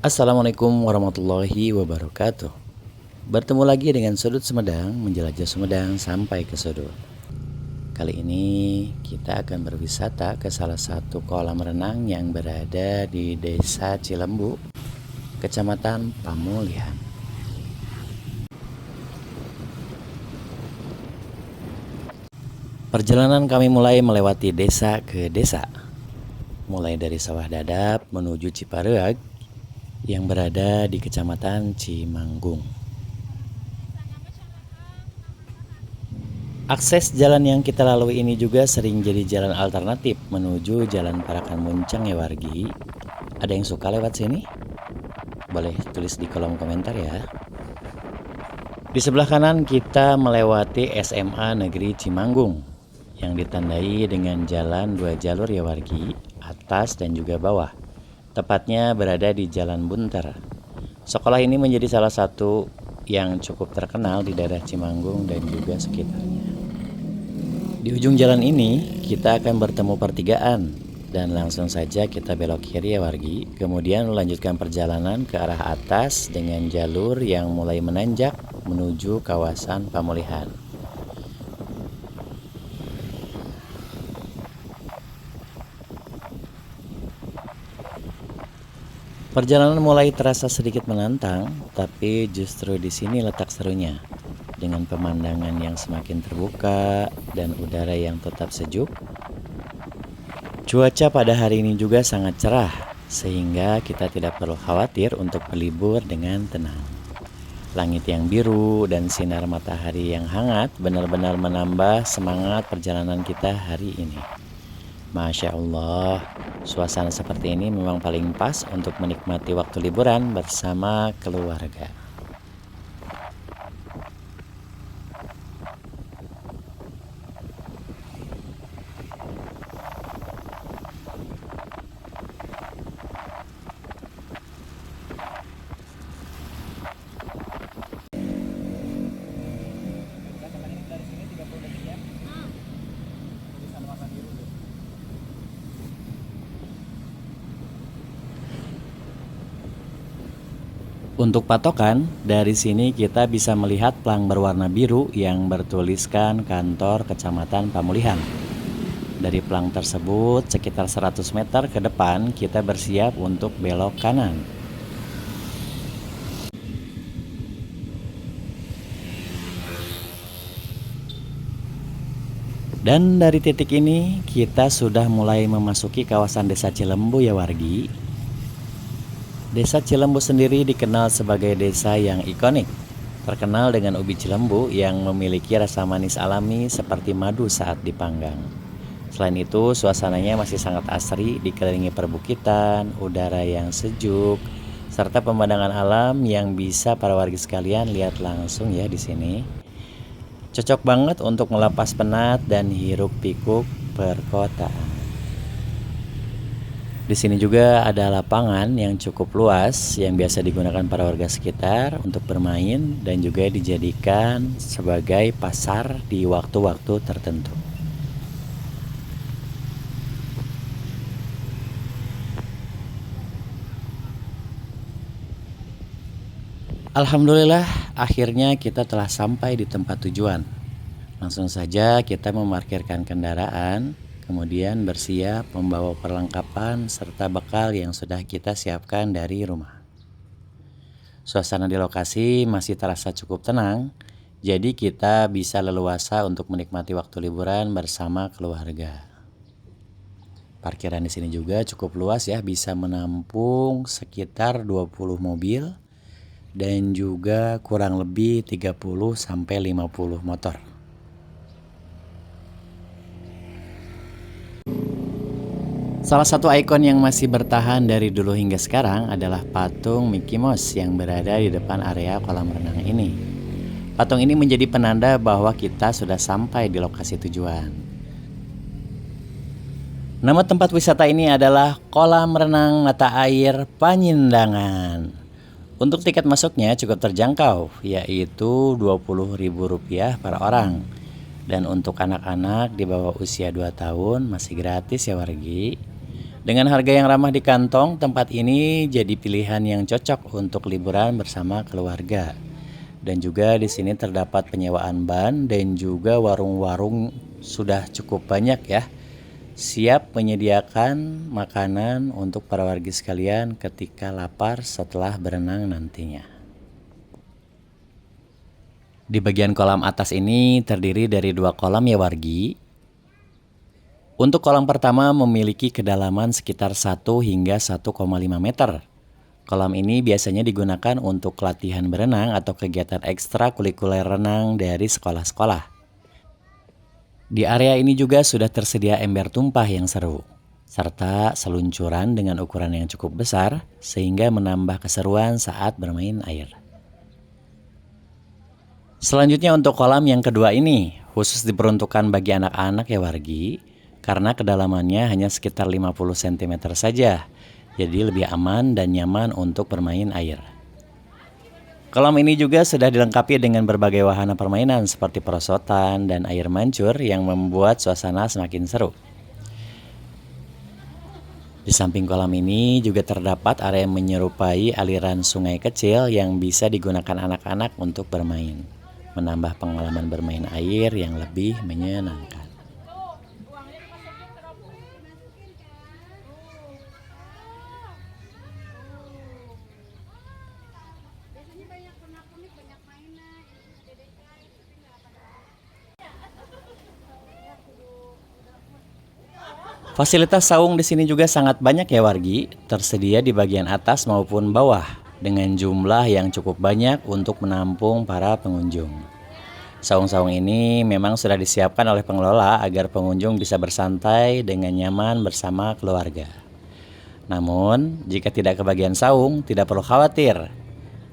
Assalamualaikum warahmatullahi wabarakatuh. Bertemu lagi dengan Sudut Sumedang, menjelajah Sumedang sampai ke sudut. Kali ini kita akan berwisata ke salah satu kolam renang yang berada di Desa Cilembu, Kecamatan Pamulihan. Perjalanan kami mulai melewati desa ke desa, mulai dari Sawah Dadap menuju Cipareag yang berada di Kecamatan Cimanggung. Akses jalan yang kita lalui ini juga sering jadi jalan alternatif menuju Jalan Parakan Muncang ya wargi. Ada yang suka lewat sini? Boleh tulis di kolom komentar ya. Di sebelah kanan kita melewati SMA Negeri Cimanggung yang ditandai dengan jalan 2 jalur ya wargi, atas dan juga bawah. Tepatnya berada di Jalan Bunter. Sekolah ini menjadi salah satu yang cukup terkenal di daerah Cimanggung dan juga sekitarnya. Di ujung jalan ini kita akan bertemu pertigaan dan langsung saja kita belok kiri ya wargi. Kemudian melanjutkan perjalanan ke arah atas dengan jalur yang mulai menanjak menuju kawasan Pamulihan. Perjalanan mulai terasa sedikit menantang, tapi justru di sini letak serunya. Dengan pemandangan yang semakin terbuka dan udara yang tetap sejuk. Cuaca pada hari ini juga sangat cerah, sehingga kita tidak perlu khawatir untuk berlibur dengan tenang. Langit yang biru dan sinar matahari yang hangat benar-benar menambah semangat perjalanan kita hari ini. Masya Allah, suasana seperti ini memang paling pas untuk menikmati waktu liburan bersama keluarga. Untuk patokan, dari sini kita bisa melihat plang berwarna biru yang bertuliskan Kantor Kecamatan Pamulihan. Dari plang tersebut, sekitar 100 meter ke depan kita bersiap untuk belok kanan. Dan dari titik ini, kita sudah mulai memasuki kawasan Desa Cilembu ya wargi. Desa Cilembu sendiri dikenal sebagai desa yang ikonik, terkenal dengan ubi cilembu yang memiliki rasa manis alami seperti madu saat dipanggang. Selain itu, suasananya masih sangat asri, dikelilingi perbukitan, udara yang sejuk, serta pemandangan alam yang bisa para warga sekalian lihat langsung ya di sini. Cocok banget untuk melepas penat dan hiruk-pikuk perkotaan. Di sini juga ada lapangan yang cukup luas yang biasa digunakan para warga sekitar untuk bermain dan juga dijadikan sebagai pasar di waktu-waktu tertentu. Alhamdulillah, akhirnya kita telah sampai di tempat tujuan. Langsung saja kita memarkirkan kendaraan. Kemudian bersiap membawa perlengkapan serta bekal yang sudah kita siapkan dari rumah. Suasana di lokasi masih terasa cukup tenang, jadi kita bisa leluasa untuk menikmati waktu liburan bersama keluarga. Parkiran di sini juga cukup luas ya, bisa menampung sekitar 20 mobil dan juga kurang lebih 30 sampai 50 motor. Salah satu ikon yang masih bertahan dari dulu hingga sekarang adalah patung Mickey Mouse yang berada di depan area kolam renang ini. Patung ini menjadi penanda bahwa kita sudah sampai di lokasi tujuan. Nama tempat wisata ini adalah Kolam Renang Mata Air Panyindangan. Untuk tiket masuknya cukup terjangkau, yaitu Rp20.000 per orang. Dan untuk anak-anak di bawah usia 2 tahun masih gratis ya wargi. Dengan harga yang ramah di kantong, tempat ini jadi pilihan yang cocok untuk liburan bersama keluarga. Dan juga di sini terdapat penyewaan ban dan juga warung-warung sudah cukup banyak ya. Siap menyediakan makanan untuk para wargi sekalian ketika lapar setelah berenang nantinya. Di bagian kolam atas ini terdiri dari 2 kolam ya wargi. Untuk kolam pertama memiliki kedalaman sekitar 1 hingga 1,5 meter. Kolam ini biasanya digunakan untuk latihan berenang atau kegiatan ekstrakurikuler renang dari sekolah-sekolah. Di area ini juga sudah tersedia ember tumpah yang seru, serta seluncuran dengan ukuran yang cukup besar sehingga menambah keseruan saat bermain air. Selanjutnya untuk kolam yang kedua ini, khusus diperuntukkan bagi anak-anak ya wargi, karena kedalamannya hanya sekitar 50 cm saja, jadi lebih aman dan nyaman untuk bermain air. Kolam ini juga sudah dilengkapi dengan berbagai wahana permainan seperti perosotan dan air mancur yang membuat suasana semakin seru. Di samping kolam ini juga terdapat area menyerupai aliran sungai kecil yang bisa digunakan anak-anak untuk bermain, menambah pengalaman bermain air yang lebih menyenangkan. Fasilitas saung di sini juga sangat banyak ya wargi, tersedia di bagian atas maupun bawah, dengan jumlah yang cukup banyak untuk menampung para pengunjung. Saung-saung ini memang sudah disiapkan oleh pengelola agar pengunjung bisa bersantai dengan nyaman bersama keluarga. Namun, jika tidak kebagian saung, tidak perlu khawatir.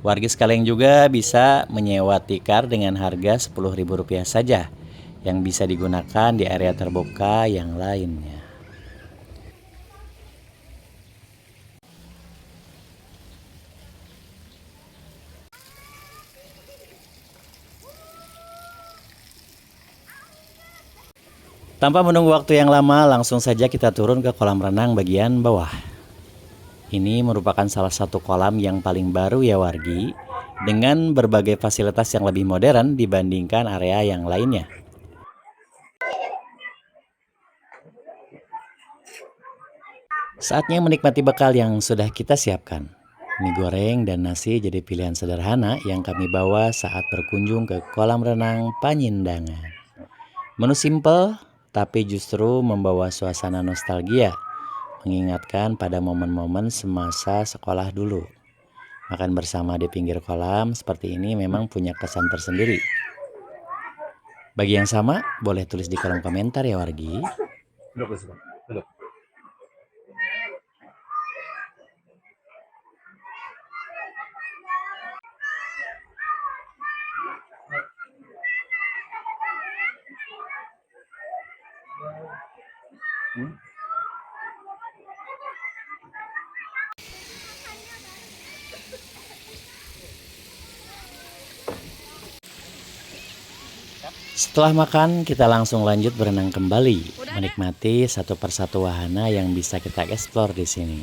Wargi sekalian juga bisa menyewa tikar dengan harga Rp10.000 saja, yang bisa digunakan di area terbuka yang lainnya. Tanpa menunggu waktu yang lama, langsung saja kita turun ke kolam renang bagian bawah. Ini merupakan salah satu kolam yang paling baru ya wargi, dengan berbagai fasilitas yang lebih modern dibandingkan area yang lainnya. Saatnya menikmati bekal yang sudah kita siapkan. Mie goreng dan nasi jadi pilihan sederhana yang kami bawa saat berkunjung ke kolam renang Panyindangan. Menu simple, tapi justru membawa suasana nostalgia, mengingatkan pada momen-momen semasa sekolah dulu. Makan bersama di pinggir kolam seperti ini memang punya kesan tersendiri. Bagi yang sama, boleh tulis di kolom komentar ya wargi. Setelah makan, kita langsung lanjut berenang kembali, menikmati satu persatu wahana yang bisa kita eksplor di sini.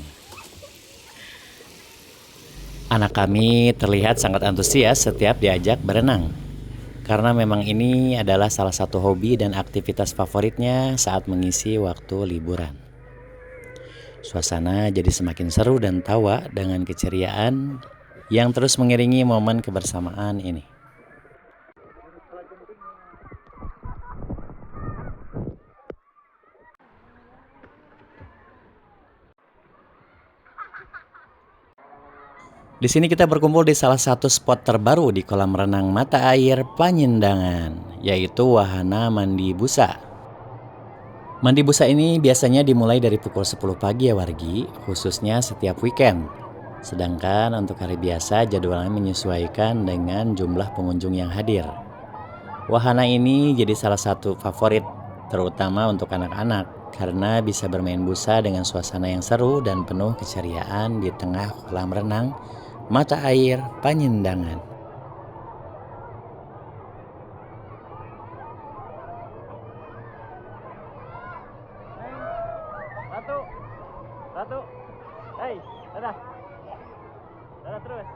Anak kami terlihat sangat antusias setiap diajak berenang, karena memang ini adalah salah satu hobi dan aktivitas favoritnya saat mengisi waktu liburan. Suasana jadi semakin seru dan tawa dengan keceriaan yang terus mengiringi momen kebersamaan ini. Di sini kita berkumpul di salah satu spot terbaru di kolam renang mata air Panyindangan, yaitu wahana mandi busa. Mandi busa ini biasanya dimulai dari pukul 10 pagi ya wargi, khususnya setiap weekend. Sedangkan untuk hari biasa jadwalnya menyesuaikan dengan jumlah pengunjung yang hadir. Wahana ini jadi salah satu favorit, terutama untuk anak-anak, karena bisa bermain busa dengan suasana yang seru dan penuh keceriaan di tengah kolam renang mata air Panyindangan. terus.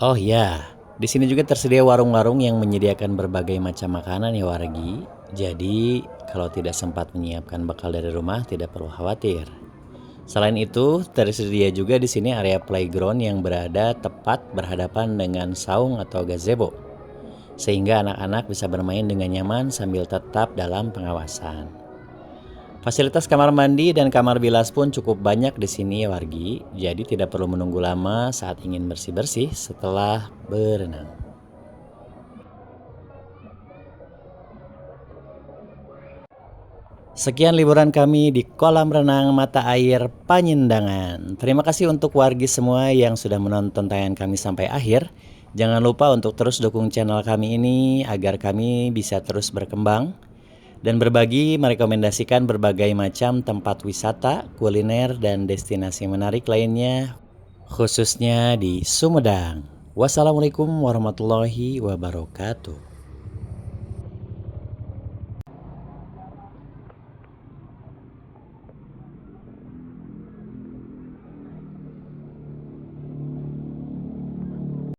Oh ya, di sini juga tersedia warung-warung yang menyediakan berbagai macam makanan ya wargi. Jadi, kalau tidak sempat menyiapkan bekal dari rumah, tidak perlu khawatir. Selain itu, tersedia juga di sini area playground yang berada tepat berhadapan dengan saung atau gazebo, sehingga anak-anak bisa bermain dengan nyaman sambil tetap dalam pengawasan. Fasilitas kamar mandi dan kamar bilas pun cukup banyak di sini ya wargi, jadi tidak perlu menunggu lama saat ingin bersih-bersih setelah berenang. Sekian liburan kami di kolam renang mata air Panyendangan. Terima kasih untuk wargi semua yang sudah menonton tayangan kami sampai akhir. Jangan lupa untuk terus dukung channel kami ini agar kami bisa terus berkembang dan berbagi merekomendasikan berbagai macam tempat wisata, kuliner, dan destinasi menarik lainnya, khususnya di Sumedang. Wassalamualaikum warahmatullahi wabarakatuh.